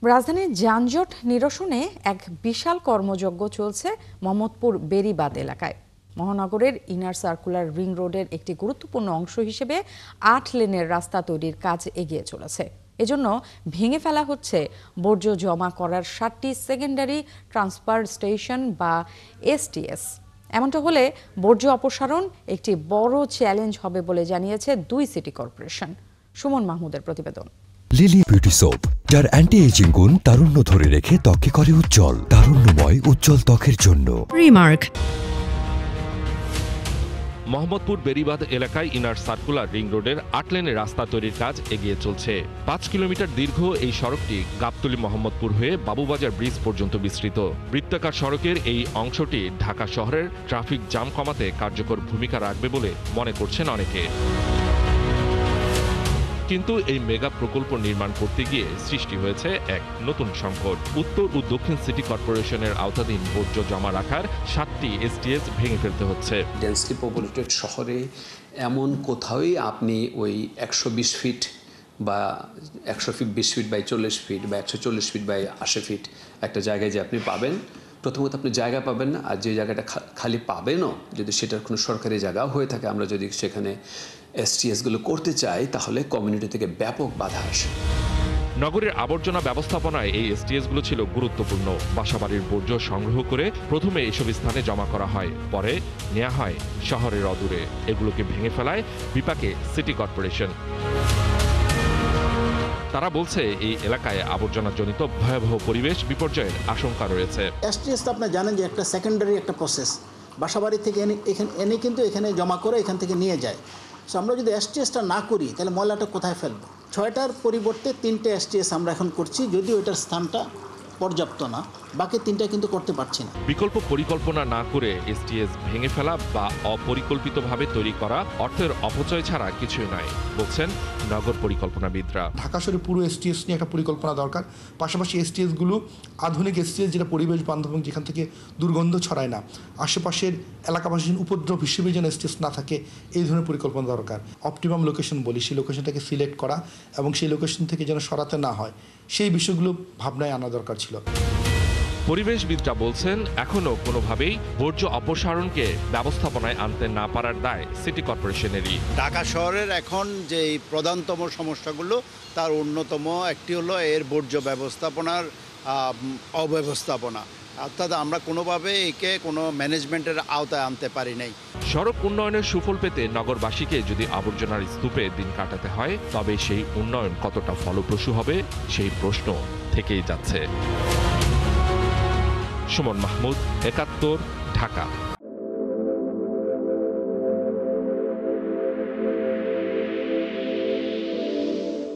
রাজধানীর যানজট নিরসনে এক বিশাল কর্মযজ্ঞ চলছে মোহাম্মদপুর বেড়িবাঁধ এলাকায়। মহানগরের ইনার সার্কুলার রিং রোডের একটি গুরুত্বপূর্ণ অংশ হিসেবে ৮ লেনের রাস্তা তৈরির কাজ এগিয়ে চলেছে। এজন্য ভেঙে ফেলা হচ্ছে বর্জ্য জমা করার 7টি সেকেন্ডারি ট্রান্সফার স্টেশন বা এসটিএস। এমনটা হলে বর্জ্য অপসারণ একটি বড় চ্যালেঞ্জ হবে বলে জানিয়েছে 2 সিটি কর্পোরেশন। সুমন মাহমুদের প্রতিবেদন। লিলি বিউটি সোপ, যার অ্যান্টি এজিং গুণ তারুণ্য ধরে রেখে ত্বককে করে উজ্জ্বল। তারুণ্যময় উজ্জ্বল ত্বকের জন্য রিমার্ক। মোহাম্মদপুর বেড়িবাঁধ এলাকায় ইনার সার্কুলার রিং রোডের 8 লেনের রাস্তা তৈরির কাজ এগিয়ে চলছে। 5 কিলোমিটার দীর্ঘ এই সড়কটি গাবতলী মোহাম্মদপুর হয়ে বাবুবাজার ব্রিজ পর্যন্ত বিস্তৃত। বৃত্তাকার সড়কের এই অংশটি ঢাকা শহরের ট্রাফিক জ্যাম কমাতে কার্যকর ভূমিকা রাখবে বলে মনে করছেন অনেকে। কিন্তু এই মেগা প্রকল্প নির্মাণ করতে গিয়ে সৃষ্টি হয়েছে এক নতুন সংকট। উত্তর ও দক্ষিণ সিটি কর্পোরেশনের আওতাধীন বর্জ্য জমা রাখার 7টি এসটিএস ভেঙে ফেলতে হচ্ছে। ডেন্সলি পপুলেটেড শহরে এমন কোথাওই আপনি ওই 120 ফিট বা 120 ফিট বাই 40 ফিট বা 140 ফিট বাই 80 ফিট একটা জায়গায় যে আপনি পাবেন, প্রথমত আপনি জায়গা পাবেন না, আর যে জায়গাটা খালি পাবেনও, যদি সেটার কোনো সরকারি জায়গাও হয়ে থাকে, আমরা যদি সেখানে এসটিএসগুলো করতে চাই তাহলে কমিউনিটি থেকে ব্যাপক বাধা আসে। নগরের আবর্জনা ব্যবস্থাপনায় এই এসটিএসগুলো ছিল গুরুত্বপূর্ণ। বাসাবাড়ির বর্জ্য সংগ্রহ করে প্রথমে এসব স্থানে জমা করা হয়, পরে নেওয়া হয় শহরের অদূরে। এগুলোকে ভেঙে ফেলায় বিপাকে সিটি কর্পোরেশন। তারা বলছে এই এলাকায় আবর্জনাজনিত ভয়াবহ পরিবেশ বিপর্যয়ের আশঙ্কা রয়েছে। এসটিএস আপনি জানেন যে একটা সেকেন্ডারি একটা প্রসেস, বাসাবাড়ি থেকে এনে কিন্তু এখানে জমা করে এখান থেকে নিয়ে যায়। সো আমরা যদি এসটিএসটা না করি তাহলে ময়লাটা কোথায় ফেলবো? 6টার পরিবর্তে 3টে এসটিএস আমরা এখন করছি, যদিও এটার স্থানটা পর্যাপ্ত না, বাকি 3টা কিন্তু করতে পারছি না। বিকল্প পরিকল্পনা না করে এসটিএস ভেঙে ফেলা বা অপরিকল্পিতভাবে তৈরি করা অর্থের অপচয় ছাড়া কিছুই নয় বলছেন নগর পরিকল্পনাবিদরা। ঢাকা শহরে পুরো এসটিএস নিয়ে একটা পরিকল্পনা দরকার। পাশাপাশি এসটিএসগুলো আধুনিক এসটিএস, যেটা পরিবেশ বান্ধব, যেখান থেকে দুর্গন্ধ ছড়ায় না, আশেপাশের এলাকাবাসীর উপদ্রব হিসেবে যেন এসটিএস না থাকে, এই ধরনের পরিকল্পনা দরকার। অপটিমাম লোকেশন বলি, সেই লোকেশনটাকে সিলেক্ট করা এবং সেই লোকেশন থেকে যেন সরাতে না হয়, সেই বিষয়গুলো ভাবনায় আনা দরকার ছিল। পরিবেশবিদরা বলছেন এখনো কোনোভাবেই বর্জ্য অপসারণকে ব্যবস্থাপনায় আনতে না পারার দায় সিটি কর্পোরেশনেরই। ঢাকা শহরের এখন যে প্রধানতম সমস্যাগুলো, তার অন্যতম একটি হলো এর বর্জ্য ব্যবস্থাপনার অব্যবস্থাপনা। অর্থাৎ আমরা কোনোভাবে একে কোনো ম্যানেজমেন্টের আওতায় আনতে পারি নাই। সড়ক উন্নয়নের সুফল পেতে নগরবাসীকে যদি আবর্জনার স্তূপে দিন কাটাতে হয়, তবে সেই উন্নয়ন কতটা ফলপ্রসূ হবে সেই প্রশ্ন থেকেই যাচ্ছে। সুমন মাহমুদ, ৭১, ঢাকা।